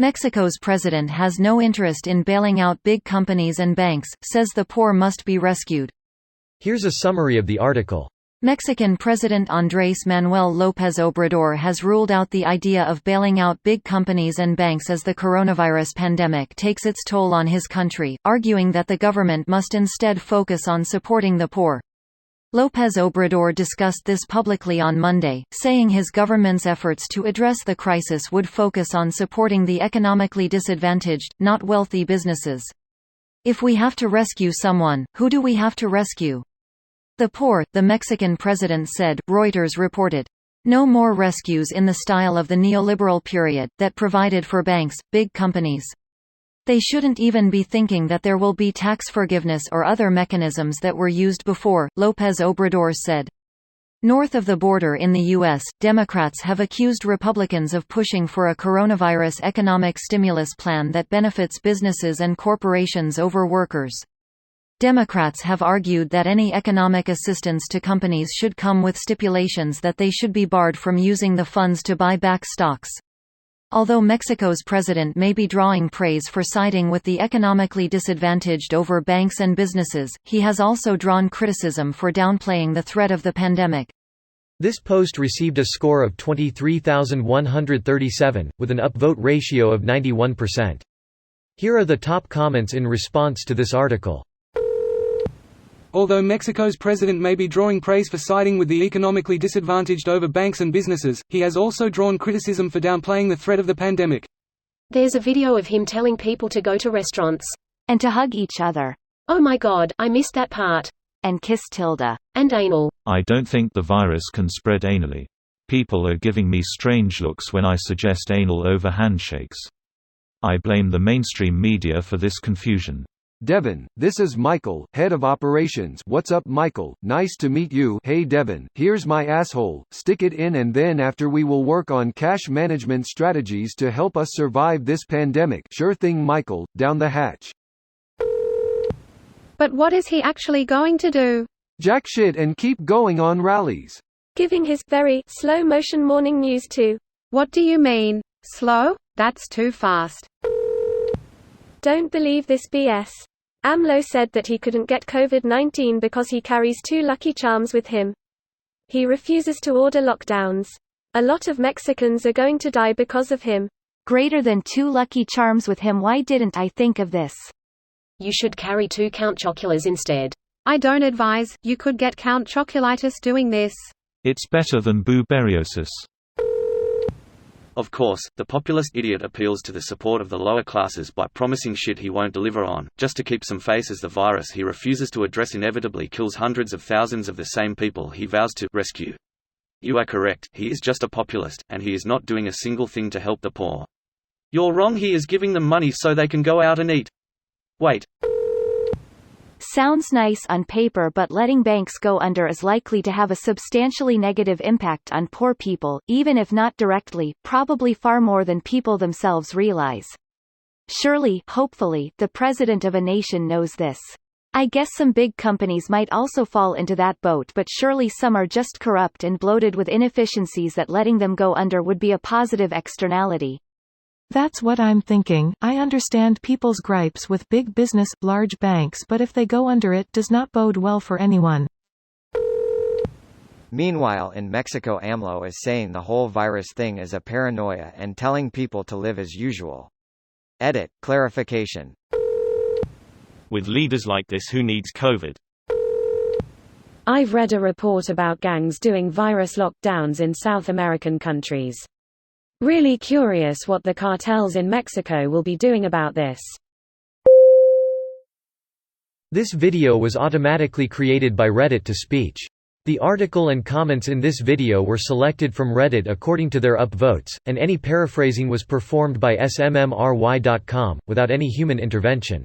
Mexico's president has no interest in bailing out big companies and banks, says the poor must be rescued. Here's a summary of the article. Mexican President Andrés Manuel López Obrador has ruled out the idea of bailing out big companies and banks as the coronavirus pandemic takes its toll on his country, arguing that the government must instead focus on supporting the poor. López Obrador discussed this publicly on Monday, saying his government's efforts to address the crisis would focus on supporting the economically disadvantaged, not wealthy businesses. If we have to rescue someone, who do we have to rescue? The poor, the Mexican president said, Reuters reported. No more rescues in the style of the neoliberal period, that provided for banks, big companies. They shouldn't even be thinking that there will be tax forgiveness or other mechanisms that were used before, López Obrador said. North of the border in the U.S., Democrats have accused Republicans of pushing for a coronavirus economic stimulus plan that benefits businesses and corporations over workers. Democrats have argued that any economic assistance to companies should come with stipulations that they should be barred from using the funds to buy back stocks. Although Mexico's president may be drawing praise for siding with the economically disadvantaged over banks and businesses, he has also drawn criticism for downplaying the threat of the pandemic. This post received a score of 23,137, with an upvote ratio of 91%. Here are the top comments in response to this article. Although Mexico's president may be drawing praise for siding with the economically disadvantaged over banks and businesses, he has also drawn criticism for downplaying the threat of the pandemic. There's a video of him telling people to go to restaurants and to hug each other. Oh my god, I missed that part. And kiss Tilda. And anal. I don't think the virus can spread anally. People are giving me strange looks when I suggest anal over handshakes. I blame the mainstream media for this confusion. Devin, this is Michael, head of operations. What's up, Michael? Nice to meet you. Hey Devin, here's my asshole. Stick it in, and then after we will work on cash management strategies to help us survive this pandemic. Sure thing, Michael, down the hatch. But what is he actually going to do? Jack shit and keep going on rallies. Giving his very slow motion morning news too. What do you mean? Slow? That's too fast. Don't believe this BS. AMLO said that he couldn't get COVID-19 because he carries 2 Lucky Charms with him. He refuses to order lockdowns. A lot of Mexicans are going to die because of him. Greater than 2 Lucky Charms with him. Why didn't I think of this? You should carry 2 Count Choculas instead. I don't advise. You could get Count Choculitis doing this. It's better than booberiosis. Of course, the populist idiot appeals to the support of the lower classes by promising shit he won't deliver on, just to keep some face as the virus he refuses to address inevitably kills hundreds of thousands of the same people he vows to rescue. You are correct, he is just a populist, and he is not doing a single thing to help the poor. You're wrong, he is giving them money so they can go out and eat. Wait. Sounds nice on paper, but letting banks go under is likely to have a substantially negative impact on poor people, even if not directly, probably far more than people themselves realize. Surely, hopefully, the president of a nation knows this. I guess some big companies might also fall into that boat, but surely some are just corrupt and bloated with inefficiencies that letting them go under would be a positive externality. That's what I'm thinking. I understand people's gripes with big business, large banks, but if they go under, it does not bode well for anyone. Meanwhile, in Mexico, AMLO is saying the whole virus thing is a paranoia and telling people to live as usual. Edit, clarification. With leaders like this, who needs COVID? I've read a report about gangs doing virus lockdowns in South American countries. Really curious what the cartels in Mexico will be doing about this. This video was automatically created by Reddit to speech. The article and comments in this video were selected from Reddit according to their upvotes, and any paraphrasing was performed by smmry.com, without any human intervention.